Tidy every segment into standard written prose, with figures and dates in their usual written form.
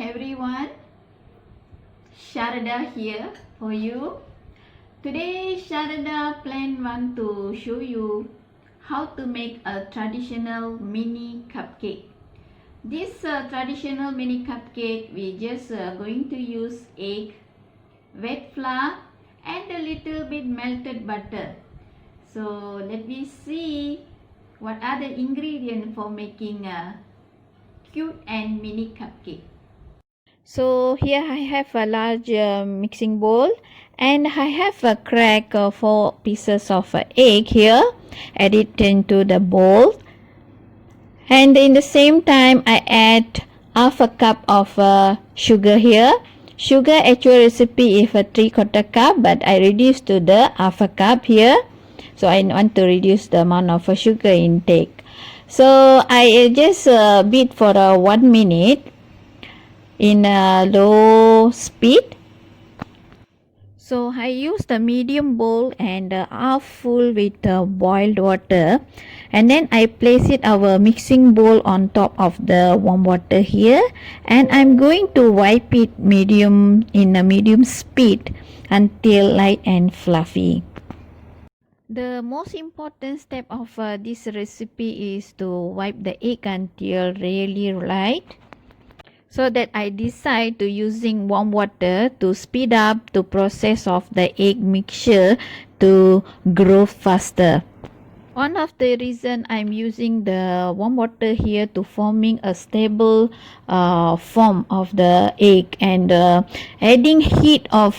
everyone, Sharadah here for you. Today Sharadah want to show you how to make a traditional mini cupcake. This traditional mini cupcake, we just going to use egg, wet flour and a little bit melted butter. So let me see what are the ingredients for making a cute and mini cupcake. So here I have a large mixing bowl and I have a crack 4 pieces of egg here. Add it into the bowl, and in the same time I add half a cup of sugar here. Sugar actual recipe is a 3/4 cup, but I reduced to the half a cup here. So I want to reduce the amount of sugar intake. So I just beat for 1 minute in a low speed. So I used a medium bowl and half full with boiled water, and then I place it our mixing bowl on top of the warm water here, and I'm going to wipe it in a medium speed until light and fluffy. The most important step of this recipe is to wipe the egg until really light, so that I decide to using warm water to speed up the process of the egg mixture to grow faster. One of the reason I'm using the warm water here to forming a stable form of the egg, and adding heat on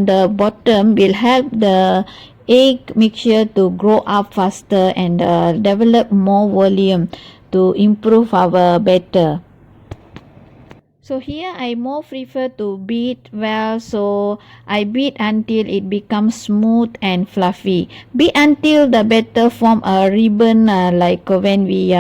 the bottom will help the egg mixture to grow up faster and develop more volume to improve our batter. So here I more prefer to beat well, so I beat until it becomes smooth and fluffy. Beat until the batter form a ribbon, like when we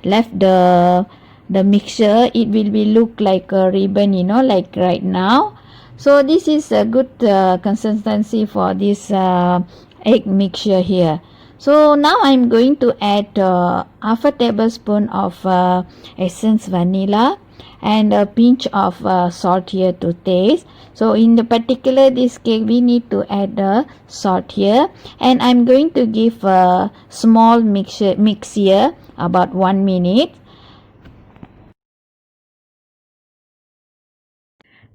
left the mixture, it will be look like a ribbon, like right now. So this is a good consistency for this egg mixture here. So now I'm going to add half a tablespoon of essence vanilla and a pinch of salt here to taste. So in the particular this cake we need to add the salt here, and I'm going to give a small mix here about 1 minute.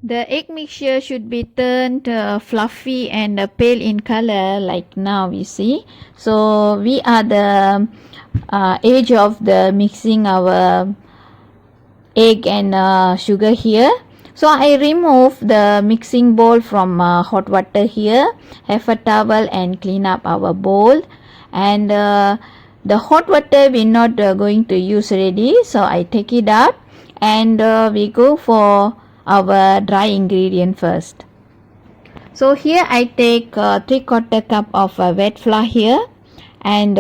The egg mixture should be turned fluffy and pale in color like now you see. So we are the age of the mixing our egg and sugar here. So I remove the mixing bowl from hot water here, have a towel and clean up our bowl, and the hot water we're not going to use already, so I take it out, and we go for our dry ingredient first. So here I take 3/4 cup of wet flour here, and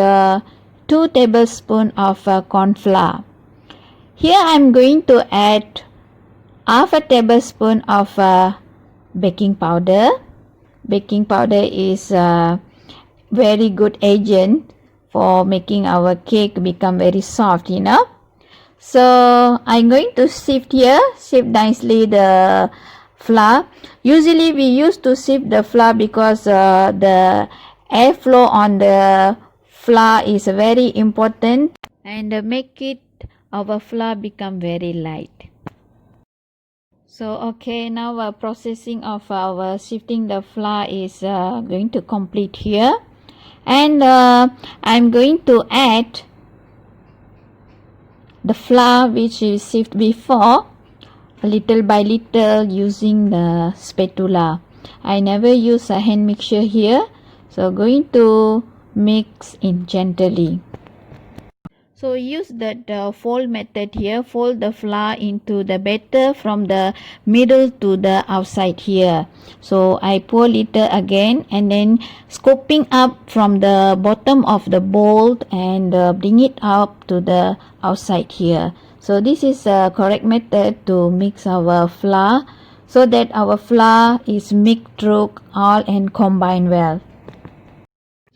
2 tablespoons of corn flour. Here I'm going to add half a tablespoon of baking powder. Baking powder is a very good agent for making our cake become very soft, So I'm going to sift nicely the flour. Usually we used to sift the flour because the airflow on the flour is very important and make it our flour become very light. So okay, now processing of our sifting the flour is going to complete here, and I'm going to add the flour which is sifted before, little by little, using the spatula. I never use a hand mixture here, so going to mix in gently. So use that fold method here. Fold the flour into the batter from the middle to the outside here. So I pour little again, and then scooping up from the bottom of the bowl and bring it up to the outside here. So this is a correct method to mix our flour, so that our flour is mixed through all and combined well.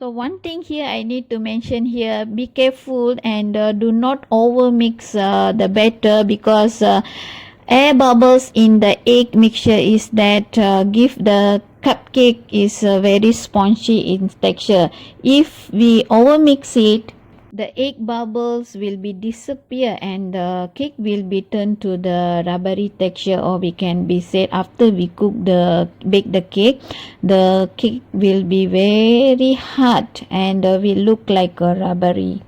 So one thing here I need to mention here, be careful and do not over mix the batter, because air bubbles in the egg mixture is that give the cupcake is very spongy in texture. If we overmix it, the egg bubbles will be disappear and the cake will be turned to the rubbery texture, or we can be said after we bake the cake will be very hard and will look like a rubbery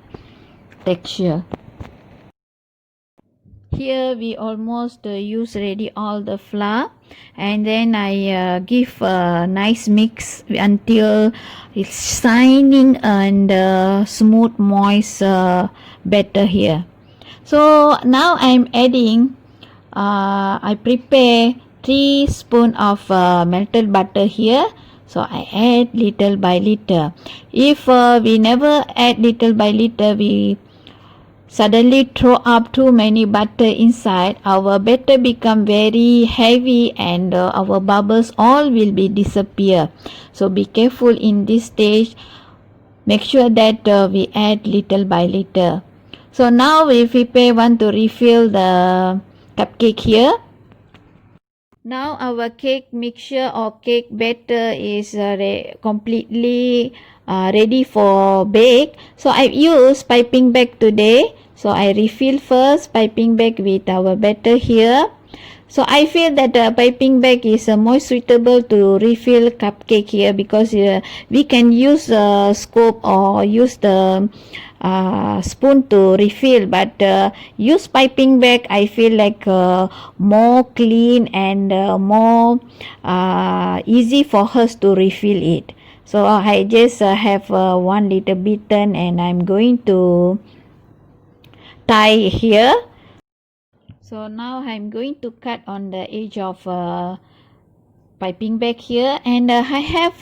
texture. Here we almost use ready all the flour, and then I give a nice mix until it's shining and smooth moist batter here. So now I'm adding I prepare 3 spoon of melted butter here. So I add little by little. If we never add little by little, we suddenly throw up too many butter inside, our batter become very heavy and our bubbles all will be disappear. So be careful in this stage. Make sure that we add little by little. So now if we want to refill the cupcake here. Now our cake mixture or cake batter is completely ready for bake. So I've used piping bag today. So I refill first piping bag with our batter here. So I feel that the piping bag is more suitable to refill cupcake here, because we can use a scoop or use the spoon to refill, but use piping bag I feel like more clean and more easy for us to refill it. So I just have 1 little beaten and I'm going to tie here. So now I'm going to cut on the edge of piping bag here, and I have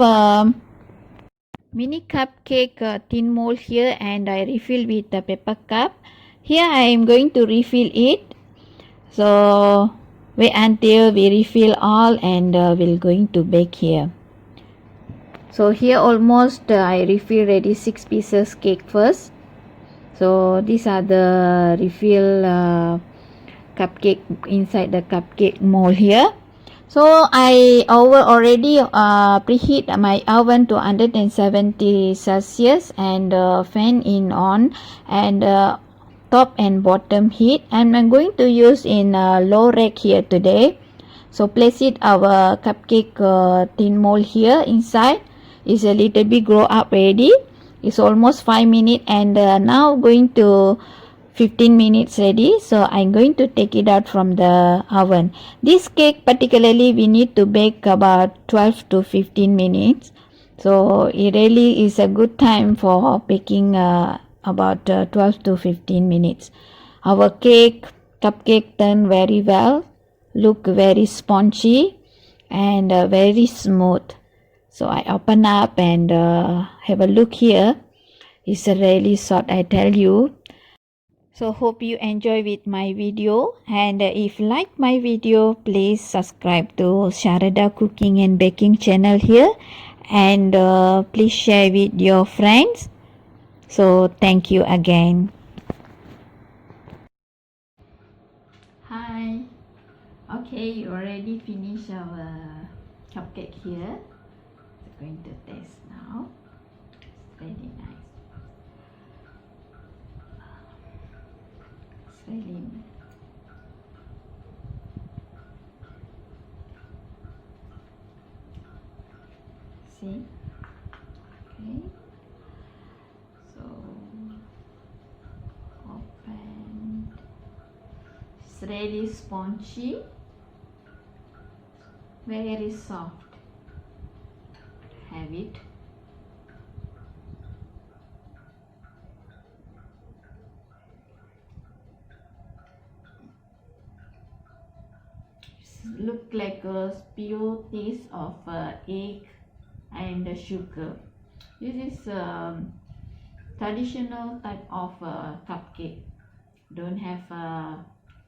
mini cupcake tin mold here, and I refill with the paper cup. Here I am going to refill it. So wait until we refill all and we're going to bake here. So here almost I refill ready 6 pieces cake first. So these are the refill cupcake inside the cupcake mold here. So I already preheat my oven to 170 Celsius and fan in on, and top and bottom heat, and I'm going to use in low rack here today. So place it our cupcake tin mold here inside. Is a little bit grow up ready. It's almost 5 minutes, and now going to 15 minutes ready. So I'm going to take it out from the oven. This cake particularly we need to bake about 12 to 15 minutes. So it really is a good time for baking about 12 to 15 minutes. Our cupcake turned very well, look very spongy and very smooth. So I open up and have a look here. It's really soft, I tell you. So hope you enjoy with my video, and if like my video, please subscribe to Sharadah Cooking and Baking channel here, and please share with your friends. So thank you again. Hi. Okay, you already finished our cupcake here. We're going to taste now. It's very nice. Really see, okay, so open. It's really spongy, very soft. Have it. Look like a pure taste of egg and sugar. This is traditional type of cupcake. Don't have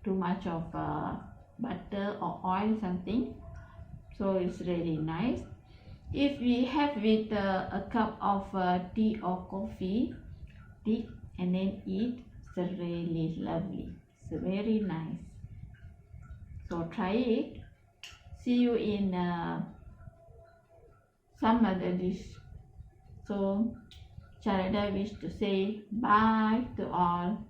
too much of butter or oil something. So it's really nice. If we have with a cup of tea or coffee, dip and then eat, it's really lovely. It's very nice. So So try it. See you in some other dish. So Sharadah wish to say bye to all.